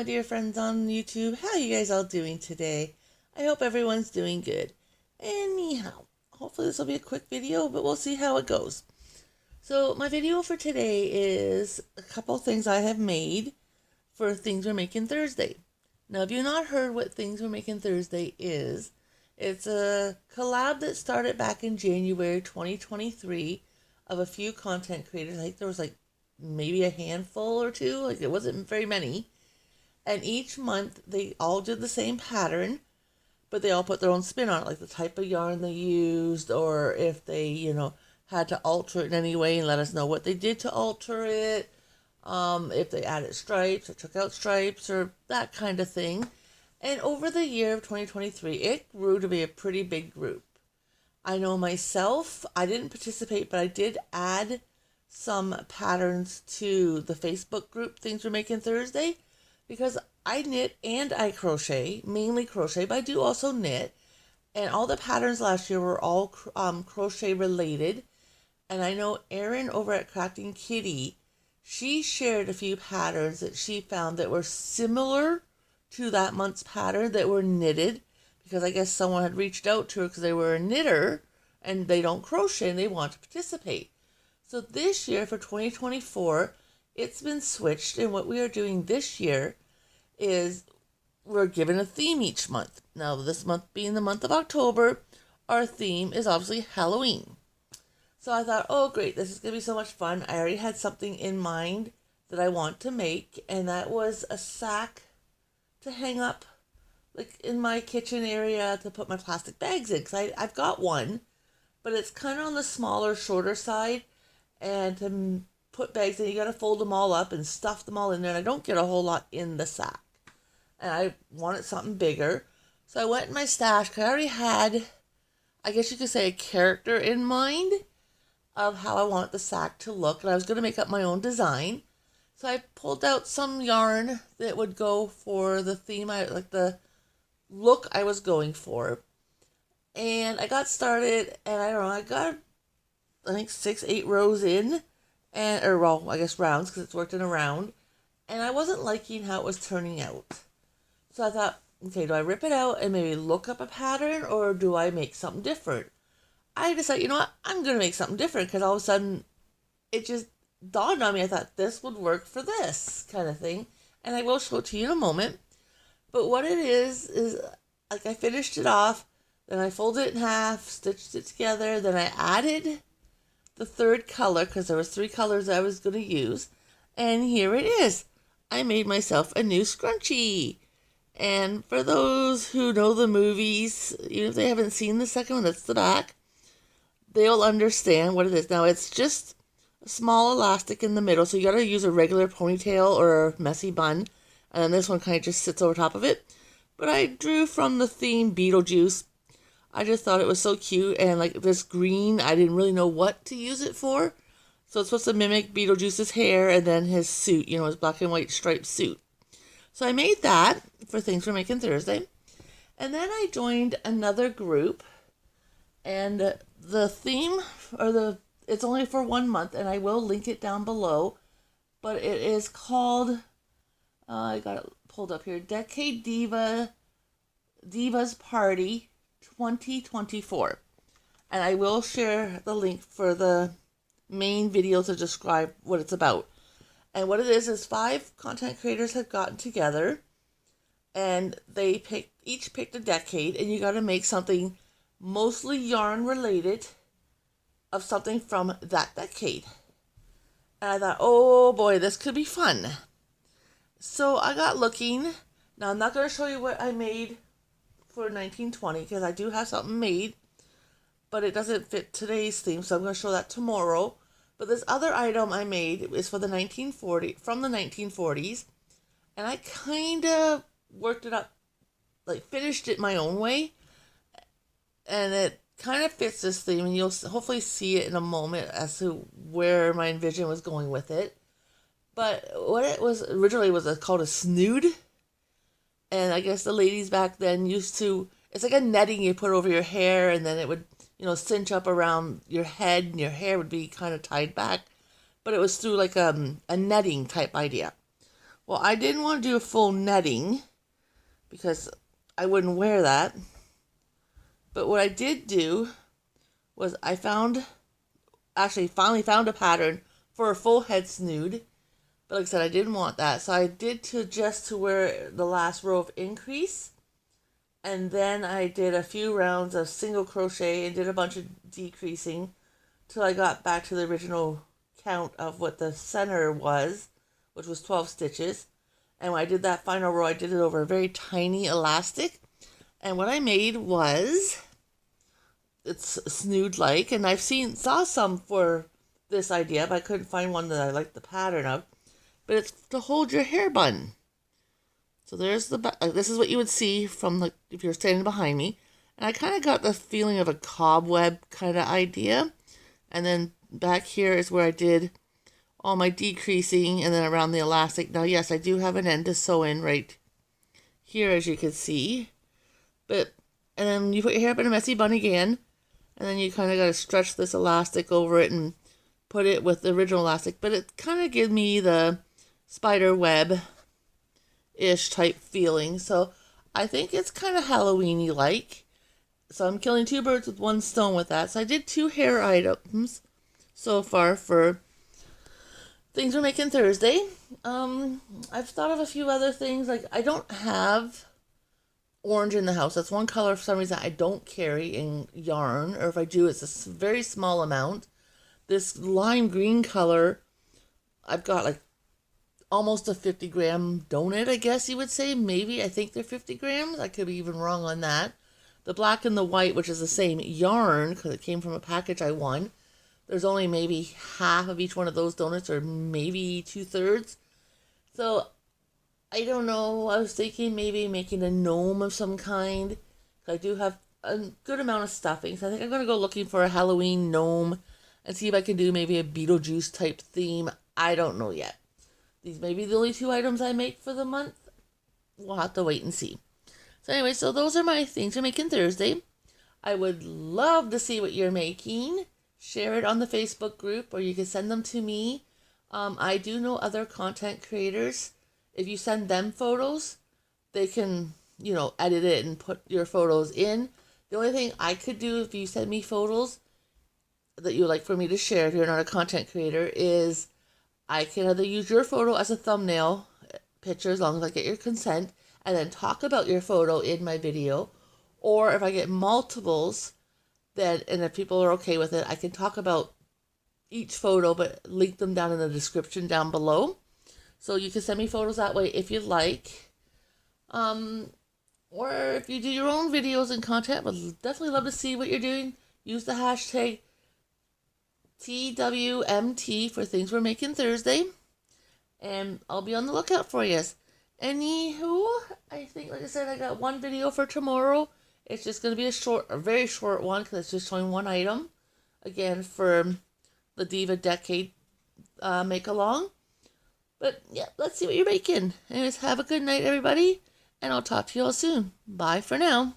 my dear friends on YouTube. How you guys all doing today? I hope everyone's doing good. Anyhow, hopefully this will be a quick video, but we'll see how it goes. So my video for today is a couple things I have made for Things We're Making Thursday. Now, if you've not heard what Things We're Making Thursday is, it's a collab that started back in January 2023 of a few content creators. I think there was maybe a handful or two, it wasn't very many. And each month they all did the same pattern, but they all put their own spin on it, like the type of yarn they used, or if they, had to alter it in any way and let us know what they did to alter it. If they added stripes or took out stripes or that kind of thing. And over the year of 2023, it grew to be a pretty big group. I know myself, I didn't participate, but I did add some patterns to the Facebook group Things We're Making Thursday, because I knit and I crochet, mainly crochet, but I do also knit. And all the patterns last year were all crochet related. And I know Erin over at Crafting Kitty, she shared a few patterns that she found that were similar to that month's pattern that were knitted, because I guess someone had reached out to her because they were a knitter and they don't crochet and they want to participate. So this year for 2024, it's been switched, and what we are doing this year is we're given a theme each month. Now, this month being the month of October, our theme is obviously Halloween. So I thought, oh great, this is going to be so much fun. I already had something in mind that I want to make, and that was a sack to hang up in my kitchen area to put my plastic bags in, because I've got one, but it's kind of on the smaller, shorter side. And to put bags in, you got to fold them all up and stuff them all in there. And I don't get a whole lot in the sack. And I wanted something bigger. So I went in my stash, because I already had, I guess you could say, a character in mind of how I wanted the sack to look. And I was going to make up my own design. So I pulled out some yarn that would go for the theme, the look I was going for. And I got started, and I got 6-8 rows in, I guess rounds, because it's worked in a round, and I wasn't liking how it was turning out. So I thought, okay, do I rip it out and maybe look up a pattern, or do I make something different? I decided, you know what, I'm going to make something different, because all of a sudden, it just dawned on me, I thought this would work for this kind of thing, and I will show it to you in a moment. But what it is I finished it off, then I folded it in half, stitched it together, then I added the third color, because there was 3 colors I was going to use, and here it is. I made myself a new scrunchie. And for those who know the movies, even if they haven't seen the second one, that's the back, they'll understand what it is. Now, it's just a small elastic in the middle, so you got to use a regular ponytail or a messy bun, and then this one kind of just sits over top of it. But I drew from the theme Beetlejuice. I just thought it was so cute, and this green, I didn't really know what to use it for. So it's supposed to mimic Beetlejuice's hair and then his suit, his black and white striped suit. So I made that for Things We're Making Thursday. And then I joined another group, and the theme, it's only for 1 month, and I will link it down below, but it is called, I got it pulled up here, Decade Divas Party 2024, and I will share the link for the main video to describe what it's about. And what it is 5 content creators have gotten together, and they each picked a decade, and you got to make something mostly yarn related of something from that decade. And I thought, oh boy, this could be fun. So I got looking. Now, I'm not going to show you what I made for 1920, because I do have something made, but it doesn't fit today's theme, so I'm going to show that tomorrow. But this other item I made is from the 1940s, and I kind of worked it up, finished it my own way, and it kind of fits this theme, and you'll hopefully see it in a moment as to where my vision was going with it. But what it was originally was called a snood. And I guess the ladies back then used to, it's like a netting you put over your hair, and then it would, cinch up around your head, and your hair would be kind of tied back. But it was through a netting type idea. Well, I didn't want to do a full netting because I wouldn't wear that. But what I did do was I finally found a pattern for a full head snood. But like I said, I didn't want that. So I did to adjust to where the last row of increase. And then I did a few rounds of single crochet and did a bunch of decreasing till I got back to the original count of what the center was, which was 12 stitches. And when I did that final row, I did it over a very tiny elastic. And what I made was, it's snood-like, and saw some for this idea, but I couldn't find one that I liked the pattern of. But it's to hold your hair bun. So there's this is what you would see from if you're standing behind me. And I kind of got the feeling of a cobweb kind of idea. And then back here is where I did all my decreasing and then around the elastic. Now, yes, I do have an end to sew in right here, as you can see. And then you put your hair up in a messy bun again. And then you kind of got to stretch this elastic over it and put it with the original elastic. But it kind of gives me the spider web-ish type feeling. So I think it's kind of Halloween-y like. So I'm killing two birds with one stone with that. So I did 2 hair items so far for Things We're Making Thursday. I've thought of a few other things. Like, I don't have orange in the house. That's one color for some reason I don't carry in yarn. Or if I do, it's a very small amount. This lime green color, I've got like almost a 50-gram donut, I guess you would say. Maybe. I think they're 50 grams. I could be even wrong on that. The black and the white, which is the same yarn, because it came from a package I won. There's only maybe half of each one of those donuts, or maybe 2/3. So, I don't know. I was thinking maybe making a gnome of some kind. I do have a good amount of stuffing. So I think I'm going to go looking for a Halloween gnome and see if I can do maybe a Beetlejuice type theme. I don't know yet. These may be the only 2 items I make for the month. We'll have to wait and see. So anyway, so those are my Things We're Making Thursday. I would love to see what you're making. Share it on the Facebook group, or you can send them to me. I do know other content creators. If you send them photos, they can, edit it and put your photos in. The only thing I could do if you send me photos that you would like for me to share, if you're not a content creator, is I can either use your photo as a thumbnail picture, as long as I get your consent, and then talk about your photo in my video. Or if I get multiples, and if people are okay with it, I can talk about each photo, but link them down in the description down below. So you can send me photos that way if you'd like. Or if you do your own videos and content, would definitely love to see what you're doing. Use the hashtag TWMT for Things We're Making Thursday. And I'll be on the lookout for you. Anywho, I think, like I said, I got one video for tomorrow. It's just going to be a very short one, because it's just showing one item. Again, for the Diva Decade make-along. But, yeah, let's see what you're making. Anyways, have a good night, everybody. And I'll talk to you all soon. Bye for now.